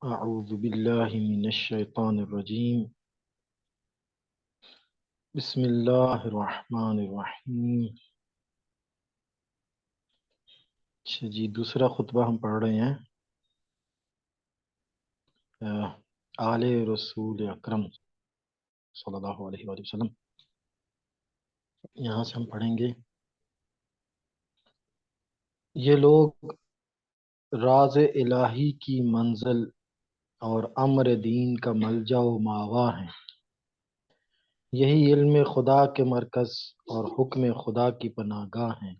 أعوذ بالله من الشيطان الرجيم. بسم الله الرحمن الرحیم. اچھا جی، دوسرا خطبہ ہم پڑھ رہے ہیں آل رسول اکرم صلی اللہ علیہ وآلہ وسلم. یہاں سے ہم پڑھیں گے: یہ لوگ راز الہی کی منزل اور امر دین کا ملجا و ماوا ہیں. یہی علم خدا کے مرکز اور حکم خدا کی پناہ گاہ ہیں.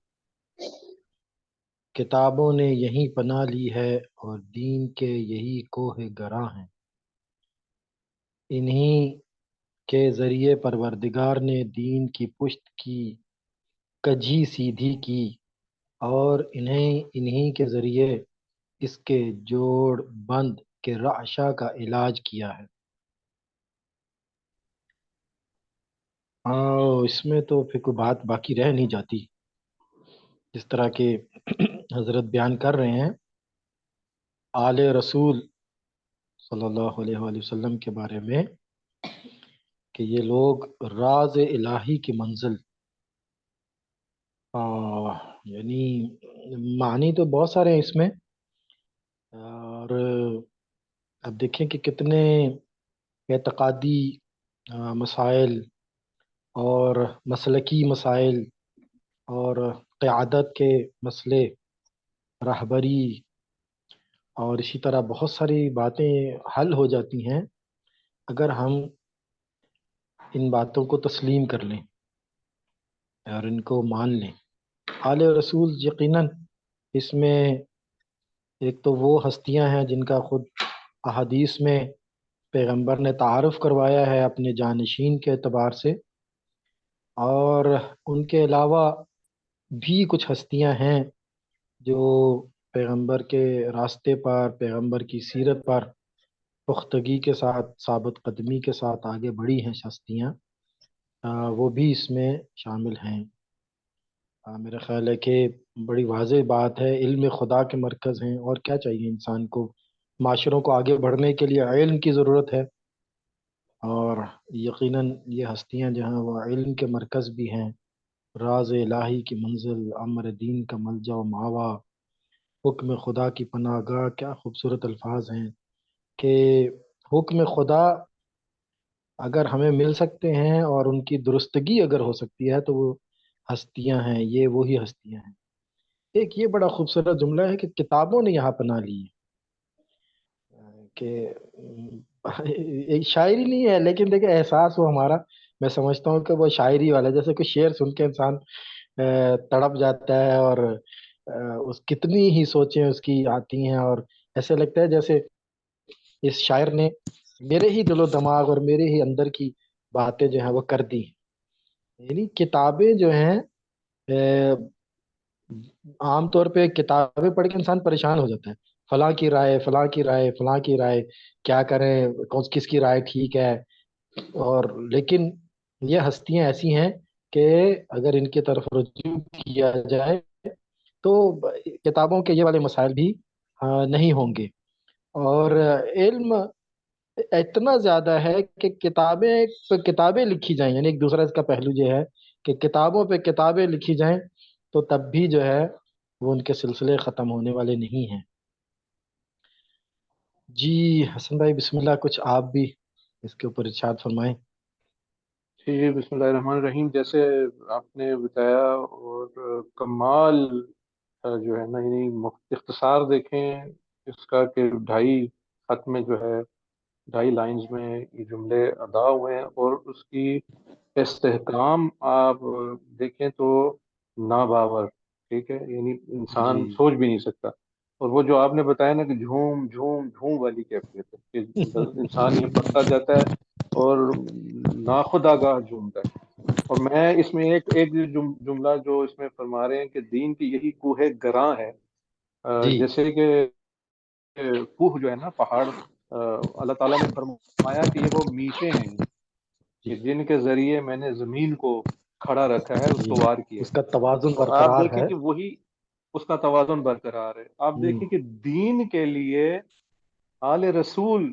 کتابوں نے یہیں پناہ لی ہے اور دین کے یہی کوہ گراں ہیں. انہی کے ذریعے پروردگار نے دین کی پشت کی کجی سیدھی کی اور انہی کے ذریعے اس کے جوڑ بند کے رعشہ کا علاج کیا ہے. اس میں تو پھر کوئی بات باقی رہ نہیں جاتی. جس طرح کہ حضرت بیان کر رہے ہیں آل رسول صلی اللہ علیہ وآلہ وسلم کے بارے میں کہ یہ لوگ راز الہی کی منزل، یعنی معنی تو بہت سارے ہیں اس میں. اور اب دیکھیں کہ کتنے اعتقادی مسائل اور مسلکی مسائل اور قیادت کے مسئلے، رہبری اور اسی طرح بہت ساری باتیں حل ہو جاتی ہیں اگر ہم ان باتوں کو تسلیم کر لیں اور ان کو مان لیں. آل رسول یقیناً اس میں ایک تو وہ ہستیاں ہیں جن کا خود احادیث میں پیغمبر نے تعارف کروایا ہے اپنے جانشین کے اعتبار سے، اور ان کے علاوہ بھی کچھ ہستیاں ہیں جو پیغمبر کے راستے پر، پیغمبر کی سیرت پر پختگی کے ساتھ، ثابت قدمی کے ساتھ آگے بڑھی ہیں ہستیاں، وہ بھی اس میں شامل ہیں. میرا خیال ہے کہ بڑی واضح بات ہے، علم خدا کے مرکز ہیں، اور کیا چاہیے انسان کو؟ معاشروں کو آگے بڑھنے کے لیے علم کی ضرورت ہے، اور یقیناً یہ ہستیاں جو ہیں وہ علم کے مرکز بھی ہیں. راز الہی کی منزل، امر دین کا ملجا و ماوا، حکم خدا کی پناہ گاہ. کیا خوبصورت الفاظ ہیں کہ حکم خدا اگر ہمیں مل سکتے ہیں اور ان کی درستگی اگر ہو سکتی ہے تو وہ ہستیاں ہیں، یہ وہی ہستیاں ہیں. ایک یہ بڑا خوبصورت جملہ ہے کہ کتابوں نے یہاں پناہ لی ہے، کہ ایک شاعری نہیں ہے لیکن دیکھیں احساس وہ ہمارا، میں سمجھتا ہوں کہ وہ شاعری والا، جیسے کوئی شعر سن کے انسان تڑپ جاتا ہے، اور اس کتنی ہی سوچیں اس کی آتی ہیں، اور ایسے لگتا ہے جیسے اس شاعر نے میرے ہی دل و دماغ اور میرے ہی اندر کی باتیں جو ہیں وہ کر دی ہیں. یعنی کتابیں جو ہیں، عام طور پہ کتابیں پڑھ کے انسان پریشان ہو جاتا ہے، فلاں کی رائے، فلاں کی رائے، فلاں کی رائے، کیا کریں، کس کی رائے ٹھیک ہے. اور لیکن یہ ہستیاں ایسی ہیں کہ اگر ان کی طرف رجوع کیا جائے تو کتابوں کے یہ والے مسائل بھی نہیں ہوں گے. اور علم اتنا زیادہ ہے کہ کتابیں پہ کتابیں لکھی جائیں، یعنی ایک دوسرا اس کا پہلو یہ ہے کہ کتابوں پہ کتابیں لکھی جائیں تو تب بھی جو ہے وہ ان کے سلسلے ختم ہونے والے نہیں ہیں. جی حسن بھائی، بسم اللہ، کچھ آپ بھی اس کے اوپر ارشاد فرمائیں. جی، بسم اللہ الرحمن الرحیم. جیسے آپ نے بتایا، اور کمال جو ہے نا، یعنی اختصار دیکھیں اس کا کہ 2.5 خط میں جو ہے 2.5 لائنز میں یہ جملے ادا ہوئے ہیں، اور اس کی استحکام آپ دیکھیں تو ناباور. ٹھیک ہے، یعنی جی انسان سوچ بھی نہیں سکتا. اور وہ جو آپ نے بتایا نا کہ جھوم جھوم جھوم والی کیفیت ہے کہ انسان یہ پڑھتا جاتا ہے اور ناخودآگاہ جھومتا ہے. اور میں اس میں ایک جملہ جو اس میں فرما رہے ہیں کہ دین کی یہی کوہ گراں ہے. جی جیسے کہ کوہ جو ہے نا، پہاڑ، اللہ تعالیٰ نے فرمایا کہ یہ وہ میچیں ہیں جی کہ جن کے ذریعے میں نے زمین کو کھڑا رکھا ہے، جی، استوار کیا اس ہے. کا توازن اور آپ برقرار دیکھیں ہے. کہ وہی اس کا توازن برقرار ہے. آپ ہوں، دیکھیں کہ دین کے لیے آل رسول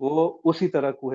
وہ اسی طرح کوہ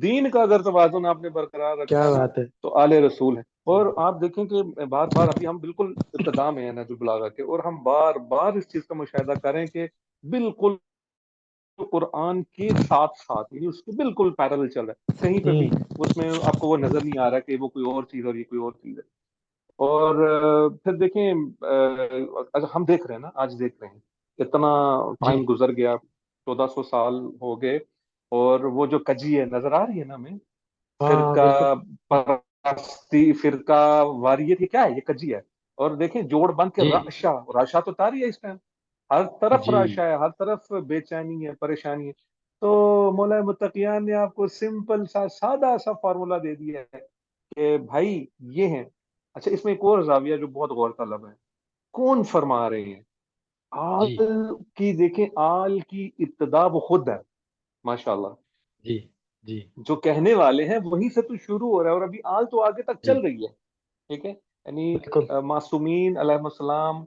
دین کا اگر توازن آپ نے برقرار کیا رکھنا ہے نا بات ہے. تو آل رسول ہے. اور آپ دیکھیں کہ بار بار ابھی ہم بالکل ابتدا میں ہیں نہج البلاغہ کے، اور ہم بار بار اس چیز کا مشاہدہ کریں کہ بالکل قرآن کے ساتھ ساتھ، یعنی اس کے بالکل پیرل چل رہا ہے، کہیں پہ بھی اس میں آپ کو وہ نظر نہیں آ رہا کہ وہ کوئی اور چیز اور یہ کوئی اور چیز ہے. اور پھر دیکھیں ہم دیکھ رہے ہیں نا، آج دیکھ رہے ہیں اتنا جی ٹائم گزر گیا، 1400 سال ہو گئے، اور وہ جو کجی ہے نظر آ رہی ہے نا ہمیں، ہاں فرقہ بالکل. پرستی، فرقہ واریت، یہ کیا ہے؟ یہ کجی ہے. اور دیکھیں جوڑ بن کے جی راشا، راشا تو تاری ہے اس ٹائم، ہر طرف جی راشا ہے، ہر طرف بے چینی ہے، پریشانی ہے. تو مولا متقیان نے آپ کو سمپل سا سادہ سا فارمولا دے دیا ہے کہ بھائی یہ ہیں. اچھا، اس میں ایک اور زاویہ جو بہت غور طلب ہے، کون فرما رہے ہیں؟ جی آل کی دیکھیں، آل کی ابتدا وہ خود ہے، ماشاءاللہ. جی جی جو کہنے والے ہیں وہیں سے تو شروع ہو رہا ہے، اور ابھی آل تو آگے تک جی چل رہی ہے. ٹھیک ہے، یعنی بالکل. معصومین علیہ السلام،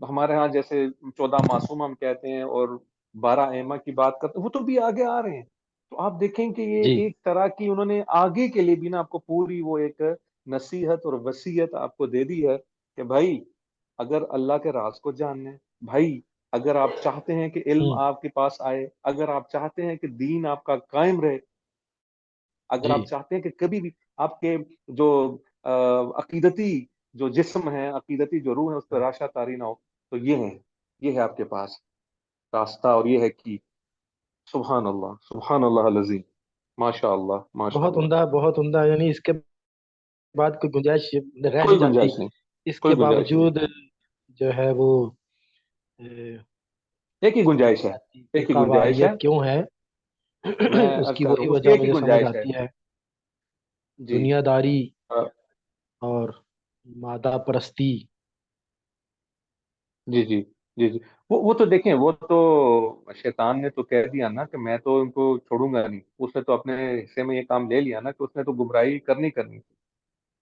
ہمارے ہاں جیسے 14 معصوم ہم کہتے ہیں، اور 12 ائمہ کی بات کرتے ہیں، وہ تو بھی آگے آ رہے ہیں. تو آپ دیکھیں کہ یہ جی ایک طرح کی انہوں نے آگے کے لیے بھی نا آپ کو پوری وہ ایک نصیحت اور وصیت آپ کو دے دی ہے کہ بھائی اگر اللہ کے راز کو جاننا ہے، بھائی اگر آپ چاہتے ہیں کہ علم ہوں آپ کے پاس آئے، اگر آپ چاہتے ہیں کہ دین آپ کا قائم رہے، اگر جی آپ چاہتے ہیں کہ کبھی بھی آپ کے جو عقیدتی جو جسم ہے، عقیدتی جو روح ہے، اس پہ ہاں. راشا تاری نہ ہو، تو یہ ہے آپ کے پاس راستہ، اور یہ ہے کہ سبحان اللہ، سبحان اللہ العظیم، ماشاء اللہ، ماشاء بہت اللہ. عمدہ بہت عمدہ، یعنی اس کے بعد کوئی گنجائش رہ کوئی نہیں جاتی. گنجائش نہیں، اس کوئی کے گنجائش نہیں. باوجود جو ہے وہ اے، ایک ہی گنجائش ہے، جماعتی ایک ہی فرقہ گنجائش ہے. واریت کیوں ہے؟ میں اس عرض کی کر رہا وہی ہوں اس کی وجہ ایک ہی مجھے سمجھ گنجائش ہے. آتی ہے: جی. دنیا داری آ، اور مادہ پرستی. جی جی جی جی. وہ تو دیکھیں، وہ تو شیطان نے تو کہہ دیا نا کہ میں تو ان کو چھوڑوں گا نہیں. اس نے تو اپنے حصے میں یہ کام لے لیا نا کہ اس نے تو گمراہی کرنی کرنی.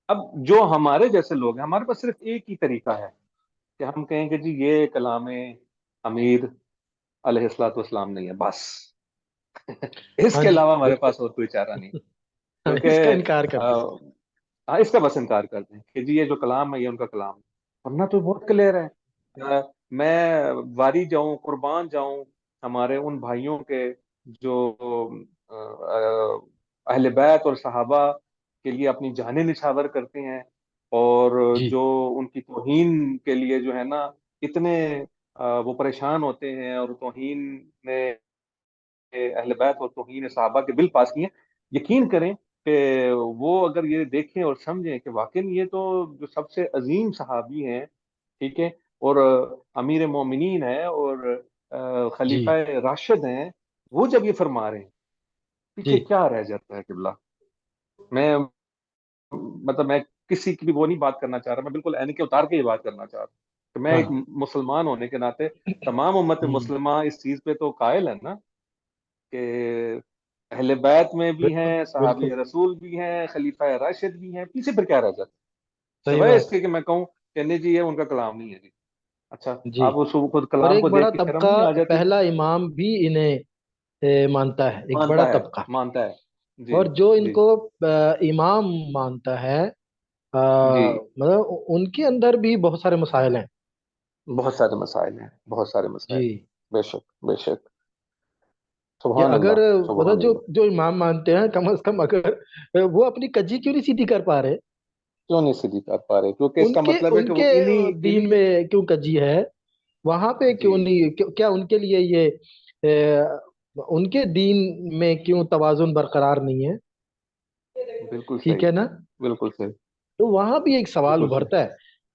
اب جو ہمارے جیسے لوگ ہیں، ہمارے پاس صرف ایک ہی طریقہ ہے کہ ہم کہیں کہ جی یہ کلام امیر علیہ الصلوۃ والسلام نہیں ہے، بس. اس ہاں کے جی علاوہ ہمارے بالکل. پاس اور کوئی چارہ نہیں. ہاں، اس کا کیونکہ انکار کر دیں. اس کا بس انکار کر دیں کہ جی یہ جو کلام ہے یہ ان کا کلام ہے. ورنہ تو بہت کلیئر ہے. میں واری جاؤں، قربان جاؤں ہمارے ان بھائیوں کے جو اہل بیت اور صحابہ کے لیے اپنی جانیں نچھاور کرتے ہیں، اور جی جو ان کی توہین کے لیے جو ہے نا اتنے وہ پریشان ہوتے ہیں، اور توہین نے اہل بیت اور توہین صحابہ کے بل پاس کیے ہیں. یقین کریں کہ وہ اگر یہ دیکھیں اور سمجھیں کہ واقعی یہ تو جو سب سے عظیم صحابی ہیں، ٹھیک ہے، اور امیر مومنین ہے، اور جی خلیفہ راشد ہیں، وہ جب یہ فرما رہے ہیں جی پیچھے کیا رہ جاتا ہے قبلہ. میں مطلب میں کسی کی بھی وہ نہیں بات کرنا چاہ رہا، میں بالکل عین کے اتار کے یہ بات کرنا چاہ رہا ہوں کہ میں ہاں. ایک مسلمان ہونے کے ناطے تمام امت ہوں مسلمہ اس چیز پہ تو قائل ہے نا کہ اہل بیت میں بھی بالکل ہیں، صحابی بالکل. رسول بھی ہیں، خلیفہ راشد بھی ہیں، پیچھے پھر کیا رہ جاتا ہے صحیح سوائے اس بات. کے کہ میں کہوں کہ نہیں جی یہ ان کا کلام نہیں ہے جی. اچھا، جی. آپ اس خود اور کلام ایک کو بڑا دیکھ کے شرم طبقہ، نہیں آ جاتی پھر؟ پہلا امام بھی انہیں مانتا ہے، ایک بڑا مانتا ہے، طبقہ. مانتا ہے. جی اور جو ان جی کو امام مانتا ہے، جی. مطلب ان کے اندر بھی بہت سارے مسائل ہیں. بہت سارے مسائل ہیں، بہت سارے مسائل جی. ہیں. بے شک، بے شک. کہ سبحان اگر اللہ، مطلب سبحان جو اللہ. جو امام مانتے ہیں، کم از کم اگر وہ اپنی کجی کیوں نہیں سیدھی کر پا رہے؟ کیوں نہیں سیدھی کر پا رہے؟ کیونکہ اس ان کا کے مطلب ہے ان کہ وہ کے انہی دین میں کیوں کجی ہے؟ وہاں پہ جی. کیوں نہیں؟ کیا ان کے لیے یہ ان کے دین میں کیوں توازن برقرار نہیں ہے؟ بالکل ٹھیک صحیح، ہے نا؟ بالکل صحیح، تو وہاں بھی ایک سوال بالکل صحیح. ابھرتا ہے.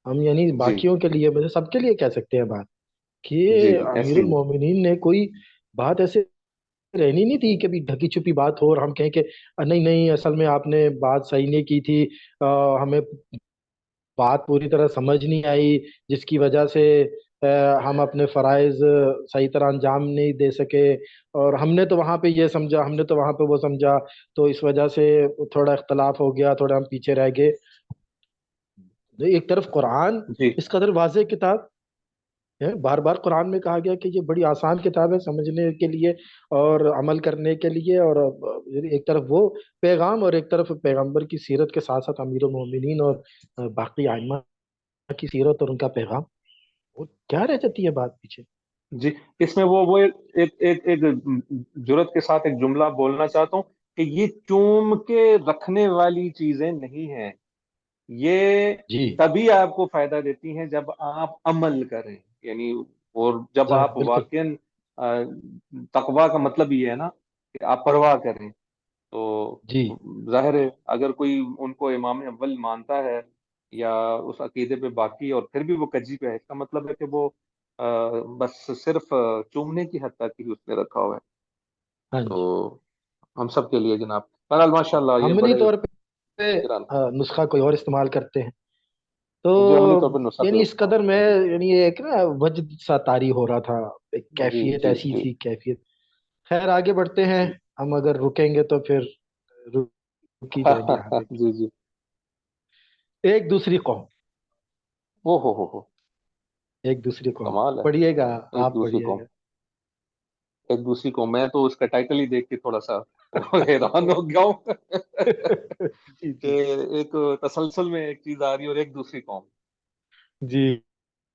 ہم یعنی جی باقیوں کے لیے، مطلب سب کے لیے کہہ سکتے ہیں بات کہ جی امیر ایسی ہی. المومنین نے کوئی بات ایسے رہنی نہیں تھی کہ بھی ڈھکی چھپی بات ہو اور ہم کہیں کہ نہیں نہیں، اصل میں آپ نے بات صحیح نہیں کی تھی، ہمیں بات پوری طرح سمجھ نہیں آئی، جس کی وجہ سے ہم اپنے فرائض صحیح طرح انجام نہیں دے سکے، اور ہم نے تو وہاں پہ یہ سمجھا، ہم نے تو وہاں پہ وہ سمجھا، تو اس وجہ سے تھوڑا اختلاف ہو گیا، تھوڑا ہم پیچھے رہ گئے. ایک طرف قرآن جی اس قدر واضح کتاب ہے، بار بار قرآن میں کہا گیا کہ یہ بڑی آسان کتاب ہے سمجھنے کے لیے اور عمل کرنے کے لیے، اور ایک طرف وہ پیغام، اور ایک طرف پیغمبر کی سیرت کے ساتھ ساتھ امیر المومنین اور باقی ائمہ کی سیرت اور ان کا پیغام، وہ کیا رہ جاتی ہے بات پیچھے؟ جی، اس میں وہ ایک جرت کے ساتھ ایک جملہ بولنا چاہتا ہوں کہ یہ چوم کے رکھنے والی چیزیں نہیں ہیں، یہ جی تبھی آپ کو فائدہ دیتی ہیں جب آپ عمل کریں، یعنی اور جب ظاہر آپ بالکل. واقعاً تقوی کا مطلب یہ ہے نا کہ آپ پرواہ کریں، تو جی ظاہر ہے اگر کوئی ان کو امام اول مانتا ہے یا اس عقیدے پہ باقی اور پھر بھی وہ کجی پہ ہے، اس کا مطلب ہے کہ وہ بس صرف چومنے کی حد تک ہی اس نے رکھا ہوا ہے. ہاں تو جی. ہم سب کے لیے جناب بہرحال ماشاء اللہ یہ عملی بڑے طور پہ گران. نسخہ کوئی اور استعمال کرتے ہیں. تو جی، عملی طور پہ نسخہ یعنی کوئی اس قدر میں، جی یعنی ایک نا وجد سا طاری ہو رہا تھا، ایک جی کیفیت جی ایسی جی تھی، کیفیت. خیر آگے بڑھتے ہیں. جی. ہم اگر رکیں گے تو پھر رک ہی جائیں گے آگے. جی جی. ایک دوسری قوم. او ہو ایک دوسری قوم کمال ہے. پڑھیے گا. ایک آپ دوسری پڑھیے قوم، گا. ایک دوسری قوم، میں تو اس کا ٹائٹل ہی دیکھ کے تھوڑا سا حیران ہو گیا ہوں جی کہ جی ایک تسلسل میں ایک چیز آ رہی ہے اور ایک دوسری قوم. جی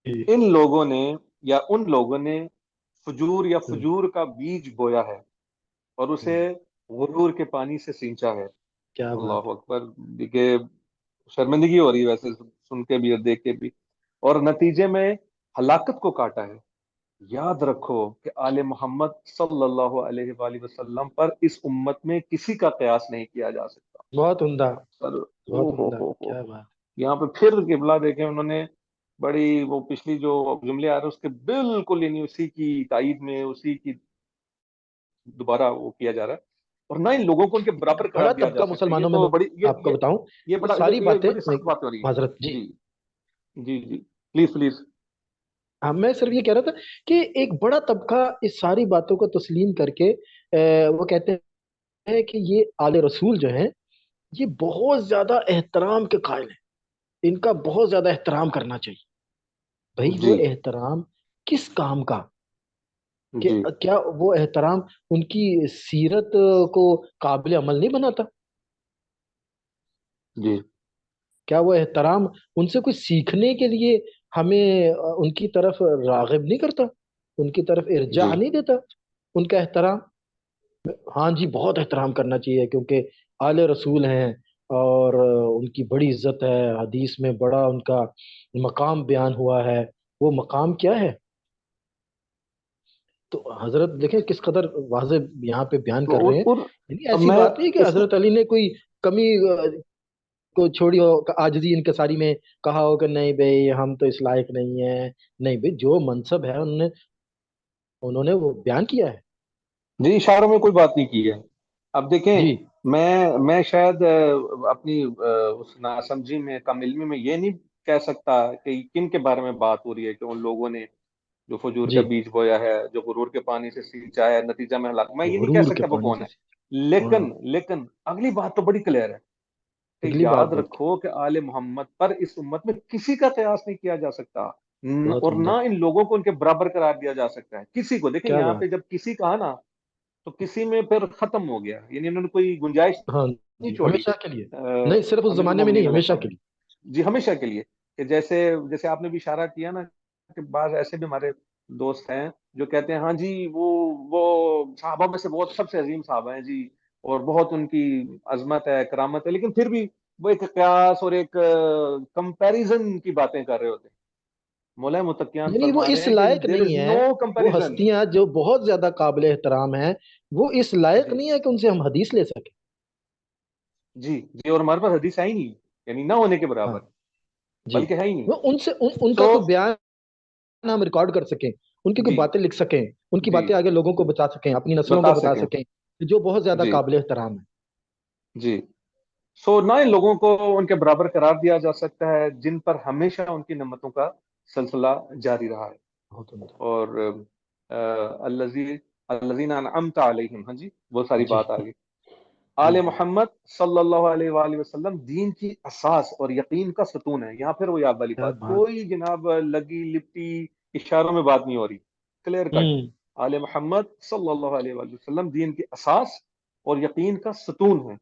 جی. ان لوگوں نے یا ان لوگوں نے فجور یا ہوں، فجور کا بیج بویا ہے اور اسے ہوں، غرور کے پانی سے سینچا ہے. کیا بات اللہ اکبر. دیکھیے شرمندگی ہو رہی ہے ویسے سن کے بھی اور دیکھ کے بھی، اور نتیجے میں ہلاکت کو کاٹا ہے. یاد رکھو کہ آل محمد صلی اللہ علیہ وآلہ وسلم پر اس امت میں کسی کا قیاس نہیں کیا جا سکتا. ہے، بہت عمدہ. سر بہت عمدہ. کیا بات. یہاں پہ پھر قبلہ دیکھیں انہوں نے بڑی، وہ پچھلی جو جملے آ رہے ہیں اس کے بالکل یعنی اسی کی تائید میں اسی کی دوبارہ وہ کیا جا رہا ہے، اور نہ ان لوگوں کو ان کے برابر قرار بڑا دیا جا طبقہ سکتا ہے. یہ مسلمانوں میں، تو بڑی آپ کو بتاؤں، یہ یہ بڑا ساری یہ باتیں بڑی سخت بات ہو رہی ہے. معذرت جی. جی جی جی. Please please. ہاں میں صرف یہ کہہ رہا تھا کہ ایک بڑا طبقہ اس ساری باتوں کو تسلیم کر کے وہ کہتے ہیں کہ یہ آل رسول جو ہیں یہ بہت زیادہ احترام کے قائل ہیں، ان کا بہت زیادہ احترام کرنا چاہیے. بھائی وہ جی احترام کس کام کا؟ کہ جی کیا وہ احترام ان کی سیرت کو قابل عمل نہیں بناتا؟ جی کیا وہ احترام ان سے کچھ سیکھنے کے لیے ہمیں ان کی طرف راغب نہیں کرتا، ان کی طرف ارجاع جی نہیں دیتا؟ ان کا احترام، ہاں جی بہت احترام کرنا چاہیے کیونکہ آل رسول ہیں اور ان کی بڑی عزت ہے، حدیث میں بڑا ان کا مقام بیان ہوا ہے. وہ مقام کیا ہے؟ تو حضرت دیکھیں کس قدر واضح یہاں پہ بیان تو کر رہے ہیں. اور یعنی اب ایسی میں بات نہیں کہ اس حضرت علی نے کوئی کمی کو چھوڑی ہو، عاجزی انکساری میں کہا ہو کہ نہیں بھائی ہم تو اس لائق نہیں ہیں. نہیں بھائی، جو منصب ہے انہوں نے وہ بیان کیا ہے. جی اشاروں میں کوئی بات نہیں کی ہے. اب دیکھیں جی میں شاید اپنی اس ناسمجھی میں کم علمی میں یہ نہیں کہہ سکتا کہ کن کے بارے میں بات ہو رہی ہے کہ ان لوگوں نے جو فجور کا جی. بیج بویا ہے، جو غرور کے پانی سے سینچا ہے، نتیجہ میں ہلاک. میں یہ نہیں کہہ غرور کے سکتا وہ پانی کون سے. ہے، ہاں، لیکن اگلی بات تو بڑی کلیئر ہے کہ اگلی بات یاد بہت رکھو کہ آل محمد پر اس امت میں کسی کا قیاس نہیں کیا جا سکتا، بہت اور عمدہ. نہ ان لوگوں کو ان کے برابر قرار دیا جا سکتا ہے کسی کو. دیکھیں کیا یہاں بات. پہ جب کسی کہا نا تو کسی میں پھر ختم ہو گیا، یعنی انہوں نے کوئی گنجائش ہاں نہیں جی، چھوڑی. ہمیشہ کے لیے. نہیں صرف اس امیر زمانے میں المومنین نہیں، علیہ ہمیشہ السلام، کے لیے. جی ہمیشہ کے لیے. کہ جیسے آپ نے بھی اشارہ کیا نا کہ بعض ایسے بھی ہمارے دوست ہیں جو کہتے ہیں ہاں جی وہ صحابہ میں سے بہت سب سے عظیم صحابہ ہیں جی، اور بہت ان کی عظمت ہے، کرامت ہے، لیکن پھر بھی وہ ایک قیاس اور ایک کمپیریزن کی باتیں کر رہے ہوتے ہیں. مولا متقیان یعنی وہ فرما رہے اس ہیں کہ لائق دیر از نہیں ہے. نو وہ کمپیریزن. ہستیاں جو بہت زیادہ قابل احترام ہیں، وہ اس لائق جی نہیں ہے کہ ان سے ہم حدیث لے سکیں. جی جی. اور ہمارے پاس حدیث ہے ہی نہیں، یعنی نہ ہونے کے ہاں برابر، جی. بلکہ ہے ہی نہیں. وہ ان سے ان سو کا کوئی بیان ہم ریکارڈ کر سکیں، ان کی کوئی جی باتیں لکھ سکیں، ان کی جی باتیں آگے لوگوں کو بتا سکیں، اپنی نسلوں کو بتا بتا سکیں. سکیں، جو بہت زیادہ جی قابل احترام ہے. جی. سو نہ ان لوگوں کو ان کے برابر قرار دیا جا سکتا ہے جن پر ہمیشہ ان کی نعمتوں کا سلسلہ جاری رہا ہے. بہت عمدہ. اور الذین انعمت علیہم، ہاں جی وہ ساری جی بات آ گئی. آل جی محمد صلی اللہ علیہ وآلہ وسلم دین کی اساس اور یقین کا ستون ہے. یہاں پھر وہی آپ والی کیا بات، بات. کوئی جناب لگی لپٹی اشاروں میں بات نہیں ہو رہی، کلیئر کٹ. ہوں. آل محمد صلی اللہ علیہ وآلہ وسلم دین کی اساس اور یقین کا ستون ہے.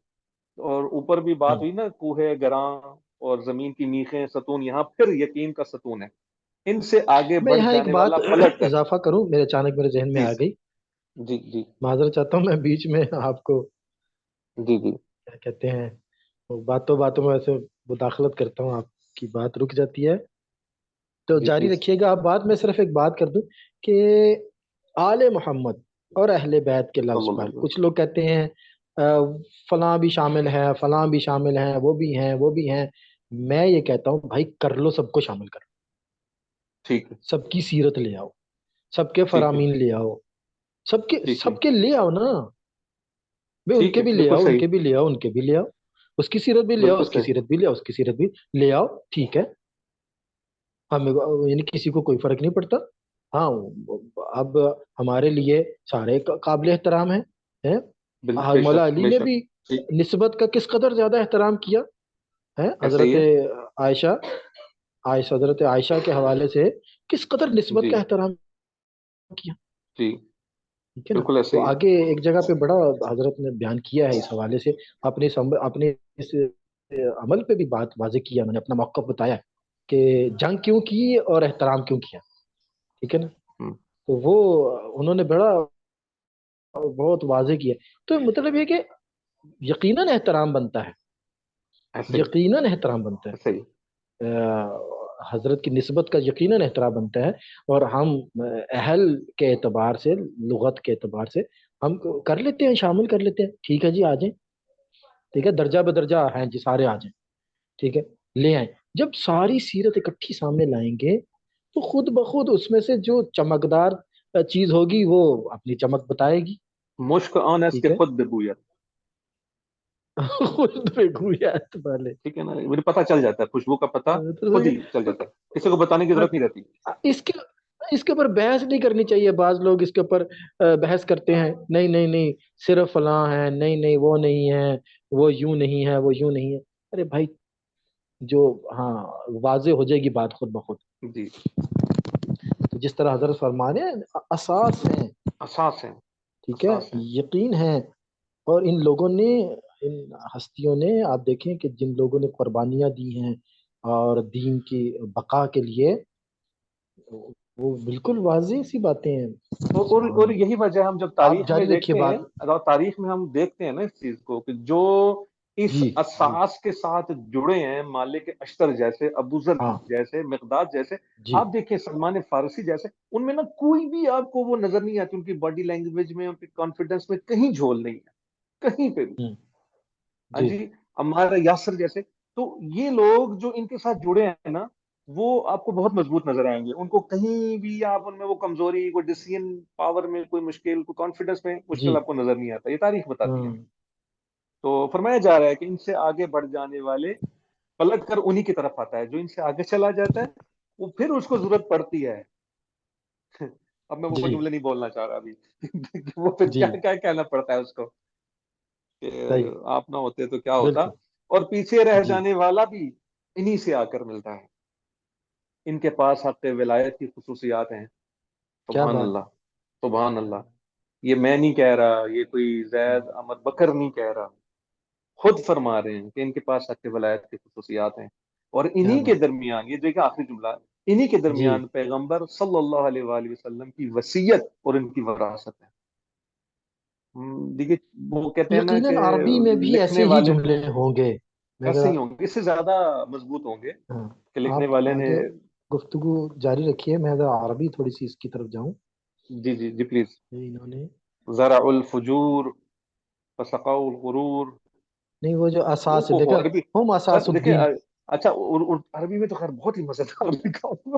اور اوپر بھی بات ہوں. ہوئی نا، کوہ گراں اور زمین کی میخیں ستون، یہاں پھر یقین کا ستون ہے. ان سے آگے میں بڑھ یہاں ایک جانے بات والا پلٹ کر. اضافہ کروں، میرے اچانک میرے ذہن میں جی آ گئی. جی جی معذرت چاہتا ہوں میں بیچ میں آپ کو جی جی کیا کہتے ہیں، وہ باتوں باتوں میں ایسے مداخلت کرتا ہوں، آپ کی بات رک جاتی ہے تو جی جاری پلیز. رکھیے گا آپ بات. میں صرف ایک بات کر دوں کہ آل محمد اور اہل بیت کے صلی لفظ اللہ پر علیہ کچھ وسلم. لوگ کہتے ہیں فلاں بھی شامل ہے، فلاں بھی شامل ہیں، وہ بھی ہیں، وہ بھی ہیں. میں یہ کہتا ہوں بھائی کر لو، سب کو شامل کر لو، ٹھیک ہے سب کی سیرت لے آؤ، سب کے ٹھیک ہے فرامین لے آؤ، سب کے ٹھیک ہے سب کے لے آؤ نا بھائی. ان ٹھیک کے ہے، بھی لے بالکل آؤ، ان صحیح. کے بھی لے آؤ، ان کے بھی لے آؤ. اس کی سیرت بھی لے آؤ، بالکل اس کی صحیح. سیرت بھی لے آؤ، اس کی سیرت بھی لے آؤ. ٹھیک ہے، ہمیں یعنی کسی کو کوئی فرق نہیں پڑتا. ہاں، اب ہمارے لیے سارے قابل احترام ہیں. ہیں؟ بے مولا شک علی بے نے شک. بھی ٹھیک. نسبت کا کس قدر زیادہ احترام کیا ہے. ایسا ہی حضرت ہے. عائشہ حضرت عائشہ کے حوالے سے کس قدر نسبت جی کا احترام کیا. جی ٹھیک ہے نا. بالکل ایسا تو ہی ہے. آگے ایک جگہ پہ بڑا حضرت نے بیان کیا ہے اس حوالے سے، اپنے اس عمل پہ بھی بات واضح کیا، میں نے اپنا موقف بتایا کہ جنگ کیوں کی اور احترام کیوں کیا. ٹھیک ہے نا. ہم، تو وہ انہوں نے بڑا بہت واضح کیا. تو مطلب یہ کہ یقیناً احترام بنتا ہے، ایسا ہی یقیناً احترام بنتا ایسا ہی. ہے. حضرت کی نسبت کا یقیناً احترام بنتا ہے. اور ہم اہل کے اعتبار سے، لغت کے اعتبار سے ہم کر لیتے ہیں، شامل کر لیتے ہیں. ٹھیک ہے جی، آ جائیں. ٹھیک ہے، درجہ بدرجہ ہیں جی، سارے آ جائیں. ٹھیک ہے، لے آئیں. جب ساری سیرت اکٹھی سامنے لائیں گے تو خود بخود اس میں سے جو چمکدار چیز ہوگی وہ اپنی چمک بتائے گی. مشک آن ہے اس کے ٹھیک ہے. خود ببویت. خود پہ گویات والے. ٹھیک ہے نا، مجھے پتہ چل جاتا ہے، خوشبو کا پتہ تو خود ہی چل جاتا ہے، کسی کو بتانے کی ضرورت نہیں رہتی. اس کے اس کے اوپر بحث نہیں کرنی چاہیے. بعض لوگ اس کے اوپر بحث کرتے ہیں، نہیں نہیں نہیں صرف فلاں ہے، نہیں نہیں وہ نہیں ہے، وہ یوں نہیں ہے، وہ یوں نہیں ہے. ارے بھائی، جو ہاں واضح ہو جائے گی بات خود بخود. جی. تو جس طرح حضرت فرمانے اساس ہیں. اساس ہے. ٹھیک ہے، اساس ہے. یقین ہے. اور ان لوگوں نے، ان ہستیوں نے، آپ دیکھیں کہ جن لوگوں نے قربانیاں دی ہیں اور دین کی بقا کے لیے، وہ بالکل واضح سی باتیں ہیں. سبحان اور اللہ. یہی وجہ ہے، ہم جب آپ تاریخ میں جاری رکھیے دیکھتے ہیں، بات. اور تاریخ میں ہم دیکھتے ہیں نا اس چیز کو، کہ جو اس جی جی. اساس کے ساتھ جڑے ہیں، مالک اشتر جیسے، ابو ذر ہاں. جیسے، مقداد جیسے، جی. آپ دیکھیں سلمان فارسی جیسے، ان میں نا کوئی بھی آپ کو وہ نظر نہیں آتی، ان کی باڈی لینگویج میں، ان کے کانفیڈنس میں کہیں جھول نہیں ہے، کہیں پہ بھی. ہوں. ہاں جی جی. ہمارا یاسر جیسے. تو یہ لوگ جو ان کے ساتھ جڑے ہیں نا، وہ آپ کو بہت مضبوط نظر آئیں گے. ان کو کہیں بھی آپ ان میں وہ کمزوری، کوئی ڈیسیژن پاور میں کوئی مشکل، کوئی کانفیڈنس میں جی. مشکل آپ کو نظر نہیں آتا. یہ تاریخ بتاتی ہے. ہاں. تو فرمایا جا رہا ہے کہ ان سے آگے بڑھ جانے والے پلٹ کر انہی کی طرف آتا ہے. جو ان سے آگے چلا جاتا ہے، وہ پھر اس کو ضرورت پڑتی ہے. اب میں وہ جی جملے نہیں بولنا چاہ رہا ابھی. وہ پھر جی. کیا کیا کہنا پڑتا ہے اس کو، کہ صحیح. آپ نہ ہوتے تو کیا ہوتا. بالکل. اور پیچھے رہ جی. جانے والا بھی انہی سے آ کر ملتا ہے. ان کے پاس حق ولایت کی خصوصیات ہیں. کیا سبحان بات. اللہ. سبحان اللہ. یہ میں نہیں کہہ رہا، یہ کوئی زید احمد بکر نہیں کہہ رہا، خود فرما رہے ہیں کہ ان کے پاس حق ولایت کی خصوصیات ہیں. اور کیا انہی کے بات. درمیان، یہ دیکھیں آخری جملہ، انہی کے جی. درمیان پیغمبر صلی اللہ علیہ وآلہ وسلم کی وصیت اور ان کی وراثت ہے. دیکھیے، وہ کہتے ہیں نا یقیناً کہ عربی میں بھی لکھنے ایسے ہی والے جملے ہوں گے. میں ایسے ذرا، ہی ہوں گے، اس سے زیادہ مضبوط ہوں گے، ہاں، کہ لکھنے آپ والے نے. آگے گفتگو جاری رکھیے، میں ذرا عربی تھوڑی سی اس کی طرف جاؤں. جی جی جی پلیز. یہ انہوں نے، زرع الفجور فسقوا الغرور. نہیں وہ جو او اساس ہے ہو ہو، دیکھا، عربی. ہم سر اساس دیکھیں، الدین. اچھا عربی میں تو خیر بہت ہی مزیدار لکھا ہوا.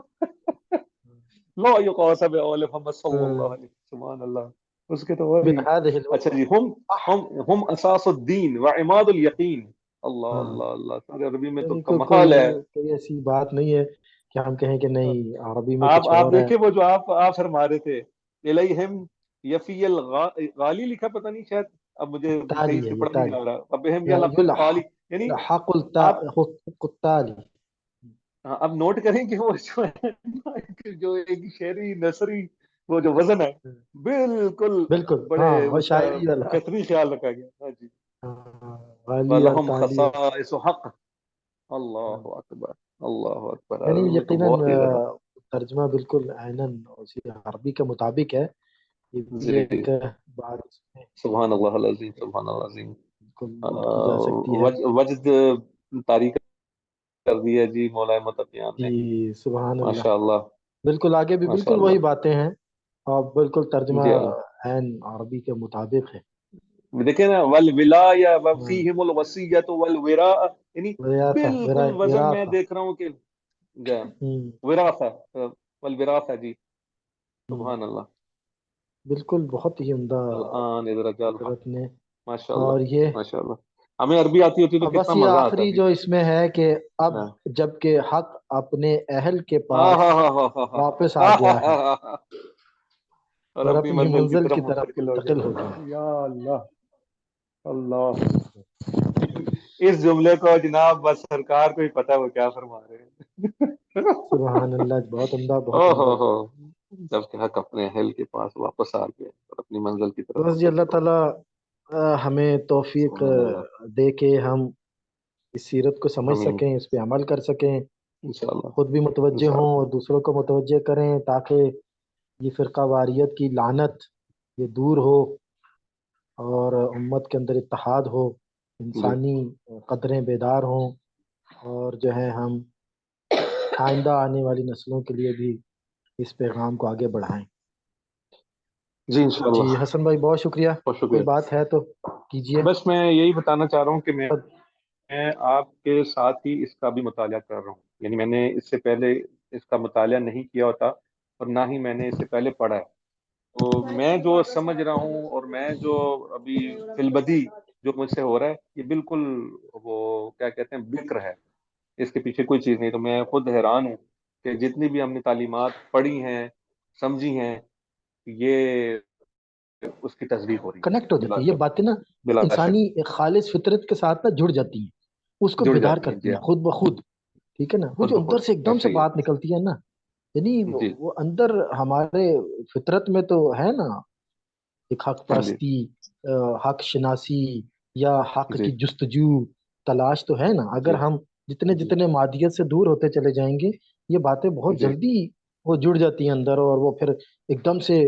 لا یقاسم اول محمد صلی اللہ علیہ وسلم. سبحان اللہ. اس کے تو من وہی. هذه اچھا جی، ہم الأح. ہم اساس الدین و عماد الیقین. اللہ ہاں، اللہ اللہ. سارے عربی میں تو یعنی کمال ہے. کوئی ایسی بات نہیں ہے کہ ہم کہیں کہ نہیں عربی میں کچھ آپ اور ہے. دیکھیں وہ جو آپ فرما رہے تھے، الیہم یفی الغالی لکھا، پتہ نہیں شاید اب مجھے صحیح تالی ہے سے یہ پڑھ نہیں تالی. آ رہا، اب یہ لفظ یلح تالی یعنی یلحق آپ حق التالی. ہاں، اب نوٹ کریں کہ وہ جو ہے کہ جو ایک شعری نثری وہ جو وزن ہے بالکل بالکل بڑے ہاں، اور اس کا شاعری والا. بہترین خیال رکھا گیا. ہاں جی. ہاں، والی اور وَلَهُمْ تالی. خَصَائِصُ حق. ہاں. اللہ اکبر، اللہ اکبر. یعنی عربی میں تو یقیناً بہت ہی زیادہ. ترجمہ بالکل عیناً اسی عربی کے مطابق ہے. یہ بھی جی، ایک بات اس میں سبحان اللہ العظیم، سبحان اللہ العظیم. بالکل نوٹ کی جا سکتی ہے. وجد تاریخ کر دی ہے جی مولا متقیان نے. جی سبحان اللہ. ماشاء اللہ، بالکل آگے بھی ماشاء بالکل وہی اللہ. باتیں ہیں، اور بالکل ترجمہ جی عین عربی کے مطابق ہے. دیکھیں نا، والولا یا ہاں. فیہم الوصیۃ والورا، یعنی وراثہ بالکل وزن میں وراثہ. دیکھ رہا ہوں کہ ہوں. وراثہ، والوراثہ جی. ہوں. سبحان اللہ. بالکل بہت ہی عمدہ الان اذ رجع الحق. حضرت نے. ماشاء اللہ، اور یہ ماشاء اللہ. ہمیں عربی آتی ہوتی تو اب کتنا بس یہ مزہ آتا آخری جی. جو اس میں ہے کہ اب ہاں جب کہ حق اپنے اہل کے ہاں پاس ہاں ہاں ہاں ہاں ہاں واپس آ ہاں گیا ہاں ہے ہاں ہاں. اور اور اپنی اپنی منزل کی منزل طرف کی طرف منتقل ہو منتقل ہو گیا گیا. یا اللہ، اللہ. اس جملے کو جناب بس سرکار کو ہی پتا ہے وہ کیا فرما رہے ہیں. ہے. سبحان اللہ، بہت عمدہ او بہت عمدہ. ہو، جب کہ حق اپنے اہل کے پاس واپس آ گئے اور اپنی منزل کی طرف بس جی اللہ منتقل ہو گئے. تعالیٰ ہمیں توفیق سبحان اللہ. دے کے ہم اس سیرت کو سمجھ آمین. سکیں، اس پہ عمل کر سکیں، انشاءاللہ، خود بھی متوجہ ہوں انشاءاللہ. اور دوسروں کو متوجہ کریں، تاکہ یہ فرقہ واریت کی لعنت یہ دور ہو اور امت کے اندر اتحاد ہو، جی انسانی قدریں بیدار ہوں، اور جو ہے ہم آئندہ آنے والی نسلوں کے لیے بھی اس پیغام کو آگے بڑھائیں. جی جی انشاءاللہ. حسن بھائی بہت شکریہ. بہت کوئی شکریہ. بات ہے تو کیجیے. بس میں یہی بتانا چاہ رہا ہوں کہ میں آپ کے ساتھ ہی اس کا بھی مطالعہ کر رہا ہوں. یعنی میں نے اس سے پہلے اس کا مطالعہ نہیں کیا ہوتا، اور نہ ہی میں نے اس سے پہلے پڑھا ہے. تو میں جو سمجھ رہا ہوں اور میں جو ابھی فی البدی جو مجھ سے ہو رہا ہے، یہ بالکل وہ کیا کہتے ہیں بکر ہے. اس کے پیچھے کوئی چیز نہیں. تو میں خود حیران ہوں کہ جتنی بھی ہم نے تعلیمات پڑھی ہیں، سمجھی ہیں، یہ اس کی تصدیق ہو رہی کنیکٹ ہو ہے بلا جاتی ہے یہ شک، باتیں نا، بلا شک انسانی ایک خالص فطرت کے ساتھ نا جڑ جاتی ہیں، اس کو جڑ بیدار جاتی ہیں. کرتی جی ہیں ہاں، خود بخود. ٹھیک ہے نا، وہ خود جو اندر بخود سے ایک دم سے ایسے ہی بات نکلتی ہے نا، یعنی ہے. جی وہ اندر ہمارے فطرت میں تو ہے نا ایک حق جی پرستی، حق شناسی یا حق جی کی جستجو تلاش تو ہے نا. اگر جی ہم جتنے جی جتنے مادیت سے دور ہوتے چلے جائیں گے، یہ باتیں بہت جی جلدی وہ جڑ جاتی ہیں اندر، اور وہ پھر ایک دم سے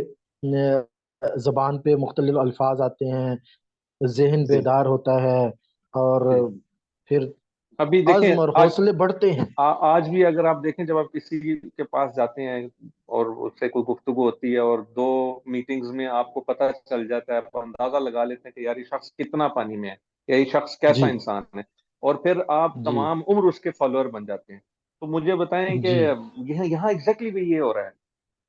زبان پہ مختلف الفاظ آتے ہیں، ذہن جی بیدار ہوتا ہے، اور جی. پھر ابھی دیکھیں، عزم اور آج حوصلے بڑھتے ہیں. آج بھی اگر آپ دیکھیں، جب آپ کسی کے پاس جاتے ہیں اور اس سے کوئی گفتگو ہوتی ہے اور دو میٹنگز میں آپ کو پتہ چل جاتا ہے، آپ اندازہ لگا لیتے ہیں کہ یار یہ شخص کتنا پانی میں ہے، یا یہ شخص کیسا جی انسان ہے، اور پھر آپ جی تمام عمر اس کے فالوور بن جاتے ہیں. تو مجھے بتائیں کہ جی یہاں ایگزیکٹلی بھی یہ ہو رہا ہے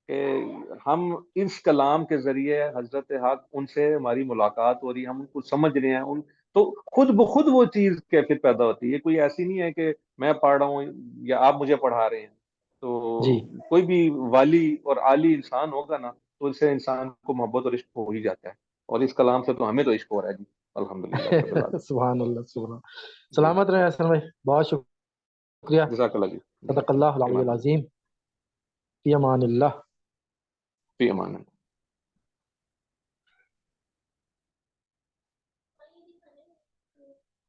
کہ ہم اس کلام کے ذریعے حضرت حق ان سے ہماری ملاقات ہو رہی ہے، ہم ان کو سمجھ رہے ہیں. تو خود بخود وہ چیز کیفیت پیدا ہوتی ہے. یہ کوئی ایسی نہیں ہے کہ میں پڑھ رہا ہوں یا آپ مجھے پڑھا رہے ہیں. جی. تو کوئی بھی والی اور عالی انسان ہوگا نا، تو اس سے انسان کو محبت اور عشق ہو ہی جاتا ہے. اور اس کلام سے تو ہمیں تو عشق ہو رہا ہے جی، الحمدللہ رب العالمین. سبحان اللہ سبحان اللہ. جی سلامت رہے حسن بھائی، بہت شکریہ. جزاک اللہ جی، صدق جزاک اللہ اللہ. العلی العظیم. فی امان اللہ. فی امان اللہ.